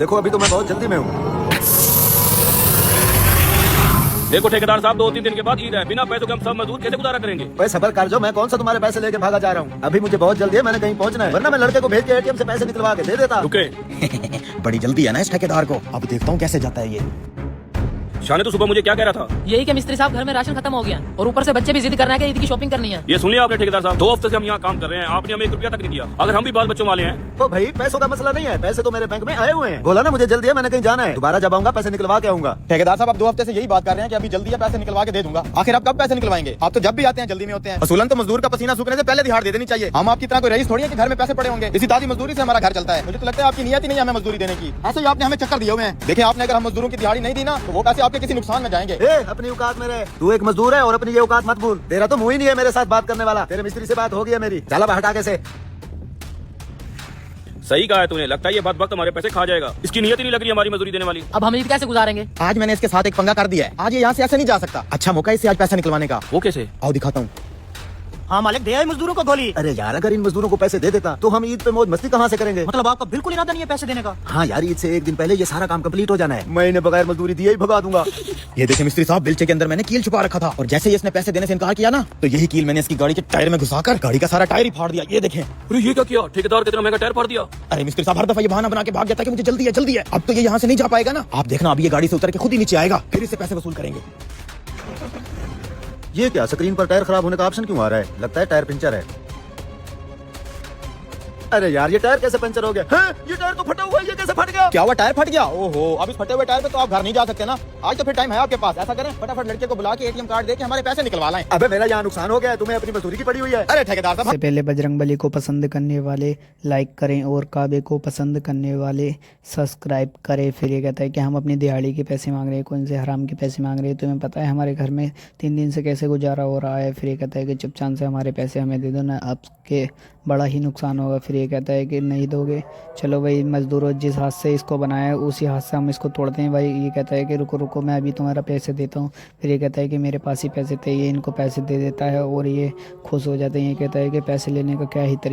देखो अभी तो मैं बहुत जल्दी में हूँ। देखो ठेकेदार साहब, 2-3 दिन के बाद ईद है। बिना पैसों के हम सब मजदूर कैसे गुजारा करेंगे? भाई सबर कर जो, मैं कौन सा तुम्हारे पैसे लेके भागा जा रहा हूँ। अभी मुझे बहुत जल्दी है, मैंने कहीं पहुँचना है, वरना मैं लड़के को भेज के एटीएम से पैसे निकलवा के दे देता। रुके। बड़ी जल्दी है ना इस ठेकेदार को। अब देखता हूँ कैसे जाता है ये। शाने तो सुबह मुझे क्या कह रहा था? यही कि मिस्त्री साहब घर में राशन खत्म हो गया और ऊपर से बच्चे भी जिद करना है कि ईद की शॉपिंग करनी है। ये सुन लिया आपने ठेकेदार साहब, 2 हफ्ते से हम यहाँ काम कर रहे हैं, आपने हमें 1 रुपया तक नहीं दिया। अगर हम भी बाल बच्चों वाले हैं तो भाई पैसों का मसला नहीं है, पैसे तो मेरे बैंक में आए हुए हैं। बोला ना मुझे जल्दी है, मैंने कहीं जाना है, दोबारा जब आऊंगा पैसे निकलवा के आऊंगा। ठेकेदार साहब, आप 2 हफ्ते से यही बात कर रहे हैं कि अभी जल्दी है, पैसे निकलवा के दे दूंगा। आखिर आप कब पैसे निकलवाएंगे? आप तो जब भी आते हैं जल्दी में होते हैं। असूलन तो मजदूर का पसीना सूखने से पहले दिहाड़ दे देनी चाहिए। हम आपकी तरह कोई रईस थोड़ी है कि घर में पैसे पड़े होंगे। इसी दादी मजदूरी से हमारा घर चलता है। मुझे तो लगता है आपकी नियत ही नहीं है हमें मजदूरी देने की। ऐसे ही आपने हमें चक्कर दिए हुए हैं। देखिए आपने अगर हम मजदूरों की दिहाड़ी नहीं दी ना तो वो पैसे आपके किसी नुकसान में जाएंगे। अपनी औकात में रहे, तू एक मजदूर है और अपनी ये औकात मत भूल। तेरा तो मुंह ही नहीं है मेरे साथ बात करने वाला। तेरे मिस्त्री से बात हो गई है मेरी, चला बाहर हटा के से। सही कहा है तूने, लगता है ये बात वक्त हमारे पैसे खा जाएगा। इसकी नियत ही नहीं लग रही हमारी मजदूरी देने वाली। अब हम ईद कैसे गुजारेंगे? आज मैंने इसके साथ एक पंगा कर दिया है। आज ये यहाँ से ऐसे नहीं जा सकता। अच्छा मौका इससे आज पैसा निकलवाने का। वो कैसे? आओ दिखाता हूँ। हाँ मालिक, दे आए मजदूरों को गोली। अरे यार अगर इन मजदूरों को पैसे दे देता तो हम ईद पे मौज मस्ती कहाँ से करेंगे। मतलब आपका बिल्कुल इरादा नहीं है पैसे देने का? हाँ यार, ईद से एक दिन पहले ये सारा काम कंप्लीट हो जाना है। मैं इन्हें बगैर मजदूरी दिए ही भगा दूंगा। ये देखिए मिस्त्री साहब, बिलचे के अंदर मैंने कील छुपा रखा था और जैसे ही इसने पैसे देने से इनकार किया ना तो यही कील मैंने इसकी गाड़ी के टायर में घुसाकर गाड़ी का सारा टायर ही फाड़ दिया। ये देखें। अरे ये क्या किया? ठेकेदार कितना महंगा टायर फाड़ दिया। अरे मिस्त्री साहब, हर दफा ये बहाना बना के भाग जाता है कि मुझे जल्दी है जल्दी है। अब तो ये यहाँ से नहीं जा पाएगा ना। आप देखना, अब ये गाड़ी से उतर के खुद ही नीचे आएगा, फिर इससे पैसे वसूल करेंगे। ये क्या, स्क्रीन पर टायर खराब होने का ऑप्शन क्यों आ रहा है? लगता है टायर पंचर है। अरे यार ये टायर कैसे पंचर हो गया? हाँ, ये टायर तो फटा हुआ है, ये कैसे फट गया? क्या हुआ, टायर फट गया? ओहो, अब इस फटे हुए टायर पे तो आप घर नहीं जा सकते ना। आज तो फिर टाइम है आपके पास। ऐसा करें, फटाफट लड़के को बुला के एटीएम कार्ड दे के हमारे पैसे निकलवा लाएं। अबे मेरा यहाँ नुकसान हो गया है, तुम्हें अपनी मजदूरी की पड़ी हुई है। अरे ठेकेदार साहब, सबसे पहले बजरंगबली को पसंद करने वाले लाइक करें और काबे को पसंद करने वाले सब्सक्राइब करें। फिर ये कहता है कि हम अपनी दिहाड़ी के पैसे मांग रहे हैं, कौन से हराम के पैसे मांग रहे हैं। तुम्हें पता है हमारे घर में 3 दिन से कैसे गुजारा हो रहा है। फिर ये कहता है कि चुपचाप से हमारे पैसे हमें दे दो ना, आपके बड़ा ही नुकसान होगा। फिर ये कहता है कि नहीं दोगे, चलो भाई मजदूरों, जिस हाथ से इसको बनाया है उसी हाथ से हम इसको तोड़ते हैं भाई। ये कहता है कि रुको रुको, मैं अभी तुम्हारा पैसे देता हूँ। फिर ये कहता है कि मेरे पास ही पैसे थे। ये इनको पैसे दे देता है और ये खुश हो जाते हैं। ये कहता है कि पैसे लेने का क्या ही तरीका।